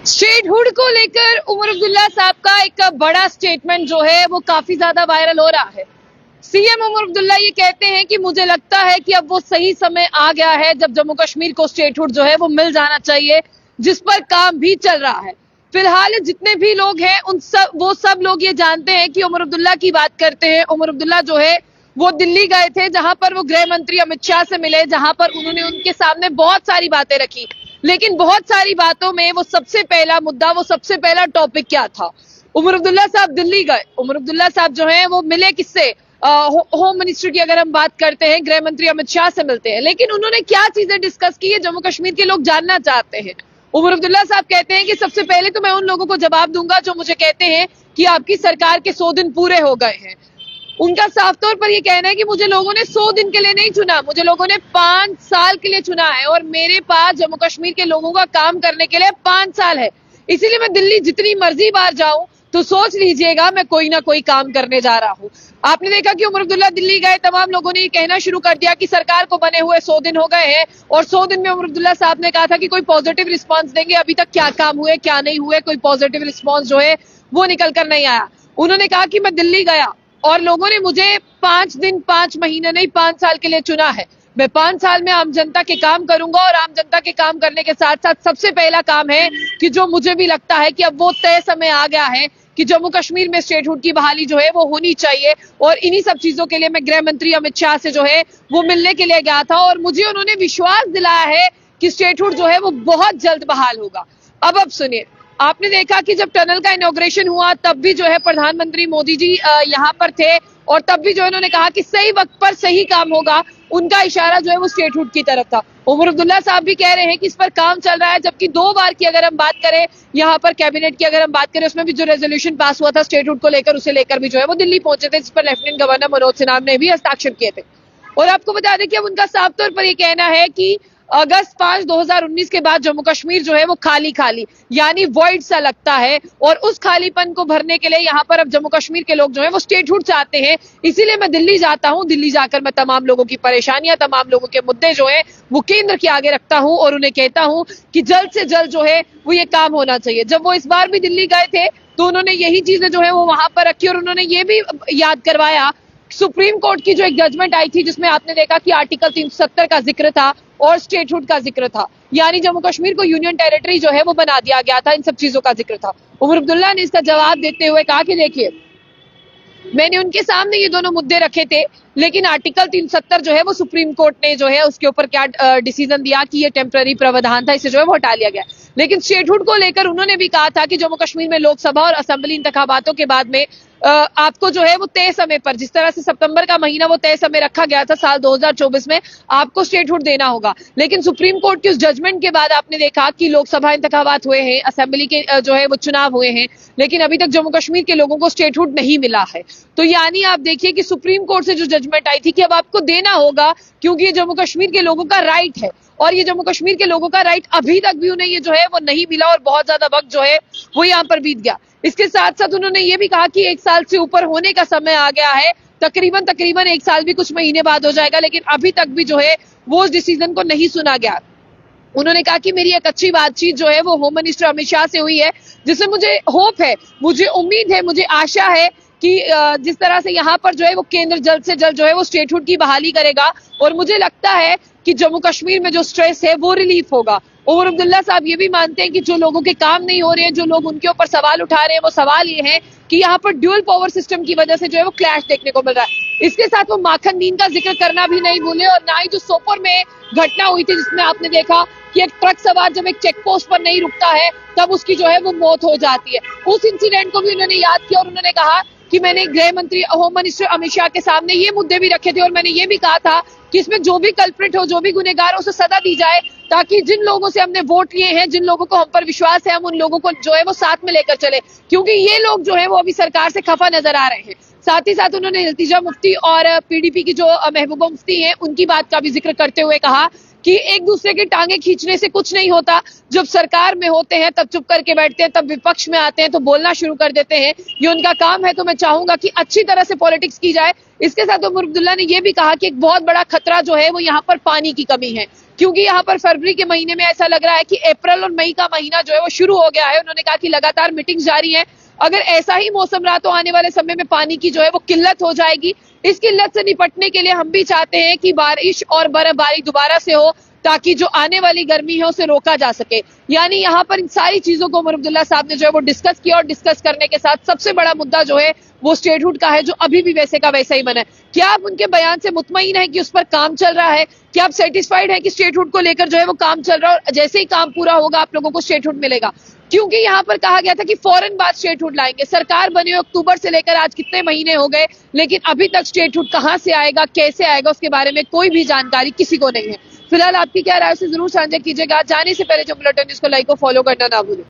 Statehood को लेकर उमर अब्दुल्ला साहब का एक बड़ा स्टेटमेंट जो है वो काफी ज्यादा वायरल हो रहा है। सीएम उमर अब्दुल्ला ये कहते हैं कि मुझे लगता है कि अब वो सही समय आ गया है जब जम्मू कश्मीर को स्टेटहुड जो है वो मिल जाना चाहिए, जिस पर काम भी चल रहा है। फिलहाल जितने भी लोग हैं वो सब लोग ये जानते हैं कि उमर अब्दुल्ला की बात करते हैं। उमर अब्दुल्ला जो है वो दिल्ली गए थे, जहां पर वो गृह मंत्री अमित शाह से मिले, जहां पर उन्होंने उनके सामने बहुत सारी बातें रखी। लेकिन बहुत सारी बातों में वो सबसे पहला मुद्दा, वो सबसे पहला टॉपिक क्या था? उमर अब्दुल्ला साहब दिल्ली गए। उमर अब्दुल्ला साहब जो है वो मिले किससे? होम मिनिस्टर की अगर हम बात करते हैं, गृह मंत्री अमित शाह से मिलते हैं। लेकिन उन्होंने क्या चीजें डिस्कस की है जम्मू कश्मीर के लोग जानना चाहते हैं। उमर अब्दुल्ला साहब कहते हैं कि सबसे पहले तो मैं उन लोगों को जवाब दूंगा जो मुझे कहते हैं कि आपकी सरकार के 100 दिन पूरे हो गए हैं। उनका साफ तौर पर यह कहना है कि मुझे लोगों ने 100 दिन के लिए नहीं चुना, मुझे लोगों ने 5 साल के लिए चुना है और मेरे पास जम्मू कश्मीर के लोगों का काम करने के लिए 5 साल है। इसीलिए मैं दिल्ली जितनी मर्जी बार जाऊं तो सोच लीजिएगा मैं कोई ना कोई काम करने जा रहा हूं। आपने देखा कि उमर अब्दुल्ला दिल्ली गए, तमाम लोगों ने ये कहना शुरू कर दिया कि सरकार को बने हुए 100 दिन हो गए हैं और 100 दिन में उमर अब्दुल्ला साहब ने कहा था कि कोई पॉजिटिव रिस्पांस देंगे। अभी तक क्या काम हुए क्या नहीं हुए, कोई पॉजिटिव रिस्पांस जो है वो निकल कर नहीं आया। उन्होंने कहा कि मैं दिल्ली गया और लोगों ने मुझे 5 दिन 5 महीने नहीं 5 साल के लिए चुना है। मैं 5 साल में आम जनता के काम करूंगा और आम जनता के काम करने के साथ साथ सबसे पहला काम है कि जो मुझे भी लगता है कि अब वो तय समय आ गया है कि जम्मू कश्मीर में स्टेटहुड की बहाली जो है वो होनी चाहिए। और इन्हीं सब चीजों के लिए मैं गृह मंत्री अमित शाह से जो है वो मिलने के लिए गया था और मुझे उन्होंने विश्वास दिलाया है कि स्टेटहुड जो है वो बहुत जल्द बहाल होगा। अब सुनिए, आपने देखा कि जब टनल का इनॉग्रेशन हुआ तब भी जो है प्रधानमंत्री मोदी जी यहाँ पर थे और तब भी जो उन्होंने कहा कि सही वक्त पर सही काम होगा। उनका इशारा जो है वो स्टेटहुड की तरफ था। उमर अब्दुल्ला साहब भी कह रहे हैं कि इस पर काम चल रहा है, जबकि 2 बार की अगर हम बात करें यहाँ पर कैबिनेट की अगर हम बात करें, उसमें भी जो रेजोल्यूशन पास हुआ था स्टेटहुड को लेकर, उसे लेकर भी जो है वो दिल्ली पहुंचे थे, जिस पर लेफ्टिनेंट गवर्नर मनोज सिन्हा ने भी हस्ताक्षर किए थे। और आपको बता दें कि अब उनका साफ तौर पर यह कहना है कि अगस्त 5, 2019 के बाद जम्मू कश्मीर जो है वो खाली खाली यानी वॉइड सा लगता है और उस खालीपन को भरने के लिए यहाँ पर अब जम्मू कश्मीर के लोग जो है वो स्टेटहुड चाहते हैं। इसीलिए मैं दिल्ली जाता हूँ, दिल्ली जाकर मैं तमाम लोगों की परेशानियां, तमाम लोगों के मुद्दे जो है वो केंद्र के आगे रखता हूँ और उन्हें कहता हूँ कि जल्द से जल्द जो है वो ये काम होना चाहिए। जब वो इस बार भी दिल्ली गए थे तो उन्होंने यही चीजें जो है वो वहां पर रखी और उन्होंने ये भी याद करवाया सुप्रीम कोर्ट की जो एक जजमेंट आई थी, जिसमें आपने देखा कि आर्टिकल 370 का जिक्र था और स्टेटहुड का जिक्र था, यानी जम्मू कश्मीर को यूनियन टेरिटरी जो है वो बना दिया गया था। इन सब चीजों का जिक्र था। उमर अब्दुल्ला ने इसका जवाब देते हुए कहा कि देखिए, मैंने उनके सामने ये दोनों मुद्दे रखे थे, लेकिन आर्टिकल 370 जो है वो सुप्रीम कोर्ट ने जो है उसके ऊपर क्या डिसीजन दिया कि ये टेम्पररी प्रावधान था, इसे जो है वो हटा लिया गया। लेकिन स्टेटहुड को लेकर उन्होंने भी कहा था कि जम्मू कश्मीर में लोकसभा और असेंबली इंतखाबातों के बाद में आपको जो है वो तय समय पर, जिस तरह से सितंबर का महीना वो तय समय रखा गया था साल 2024 में, आपको स्टेटहुड देना होगा। लेकिन सुप्रीम कोर्ट की उस जजमेंट के बाद आपने देखा कि लोकसभा इंतखाबात हुए हैं, असेंबली के जो है वो चुनाव हुए हैं, लेकिन अभी तक जम्मू कश्मीर के लोगों को स्टेटहुड नहीं मिला है। तो यानी आप देखिए कि सुप्रीम कोर्ट से जो जजमेंट आई थी कि अब आपको देना होगा, क्योंकि ये जम्मू कश्मीर के लोगों का राइट है और ये जम्मू कश्मीर के लोगों का राइट अभी तक भी उन्हें ये जो है वो नहीं मिला और बहुत ज्यादा वक्त जो है वो यहाँ पर बीत गया। इसके साथ साथ उन्होंने ये भी कहा कि 1 साल से ऊपर होने का समय आ गया है, तकरीबन 1 साल भी कुछ महीने बाद हो जाएगा, लेकिन अभी तक भी जो है वो उस डिसीजन को नहीं सुना गया। उन्होंने कहा कि मेरी एक अच्छी बातचीत जो है वो होम मिनिस्टर अमित शाह से हुई है, जिससे मुझे होप है, मुझे उम्मीद है, मुझे आशा है कि जिस तरह से यहाँ पर जो है वो केंद्र जल्द से जल्द जो है वो स्टेटहुड की बहाली करेगा और मुझे लगता है कि जम्मू कश्मीर में जो स्ट्रेस है वो रिलीफ होगा। उमर अब्दुल्ला साहब ये भी मानते हैं कि जो लोगों के काम नहीं हो रहे हैं, जो लोग उनके ऊपर सवाल उठा रहे हैं, वो सवाल ये है कि यहाँ पर ड्यूअल पावर सिस्टम की वजह से जो है वो क्लैश देखने को मिल रहा है। इसके साथ वो माखन दीन का जिक्र करना भी नहीं भूले और ना ही जो सोपोर में घटना हुई थी, जिसमें आपने देखा कि एक ट्रक सवार जब एक चेक पोस्ट पर नहीं रुकता है तब उसकी जो है वो मौत हो जाती है। उस इंसिडेंट को भी उन्होंने याद किया और उन्होंने कहा कि मैंने गृह मंत्री होम मिनिस्टर अमित शाह के सामने ये मुद्दे भी रखे थे और मैंने ये भी कहा था कि इसमें जो भी कल्प्रिट हो, जो भी गुनहगार हो, उसे सजा दी जाए, ताकि जिन लोगों से हमने वोट लिए हैं, जिन लोगों को हम पर विश्वास है, हम उन लोगों को जो है वो साथ में लेकर चले, क्योंकि ये लोग जो है वो अभी सरकार से खफा नजर आ रहे हैं। साथ ही साथ उन्होंने इल्तिजा मुफ्ती और पीडीपी की जो महबूबा मुफ्ती हैं उनकी बात का भी जिक्र करते हुए कहा कि एक दूसरे की टांगे खींचने से कुछ नहीं होता। जब सरकार में होते हैं तब चुप करके बैठते हैं, तब विपक्ष में आते हैं तो बोलना शुरू कर देते हैं। ये उनका काम है, तो मैं चाहूंगा कि अच्छी तरह से पॉलिटिक्स की जाए। इसके साथ उमर अब्दुल्ला ने यह भी कहा कि एक बहुत बड़ा खतरा जो है वो यहाँ पर पानी की कमी है, क्योंकि यहाँ पर फरवरी के महीने में ऐसा लग रहा है कि अप्रैल और मई का महीना जो है वो शुरू हो गया है। उन्होंने कहा कि लगातार मीटिंग जारी है, अगर ऐसा ही मौसम रहा तो आने वाले समय में पानी की जो है वो किल्लत हो जाएगी। इस किल्लत से निपटने के लिए हम भी चाहते हैं कि बारिश और बर्फबारी दोबारा से हो, ताकि जो आने वाली गर्मी है उसे रोका जा सके। यानी यहाँ पर इन सारी चीजों को उमर अब्दुल्ला साहब ने जो है वो डिस्कस किया, और डिस्कस करने के साथ सबसे बड़ा मुद्दा जो है वो स्टेटहुड का है, जो अभी भी वैसे का वैसा ही बना है। क्या आप उनके बयान से मुतमईन है कि उस पर काम चल रहा है? क्या आप सेटिस्फाइड है कि स्टेटहुड को लेकर जो है वो काम चल रहा है, और जैसे ही काम पूरा होगा आप लोगों को स्टेटहुड मिलेगा? क्योंकि यहाँ पर कहा गया था कि फौरन बाद स्टेटहुड लाएंगे। सरकार बने अक्टूबर से लेकर आज कितने महीने हो गए, लेकिन अभी तक स्टेटहुड कहां से आएगा, कैसे आएगा, उसके बारे में कोई भी जानकारी किसी को नहीं है। फिलहाल आपकी क्या राय है उसे जरूर साझा कीजिएगा। जाने से पहले जो बुलेटिन न्यूज को लाइक और फॉलो करना ना भूलें।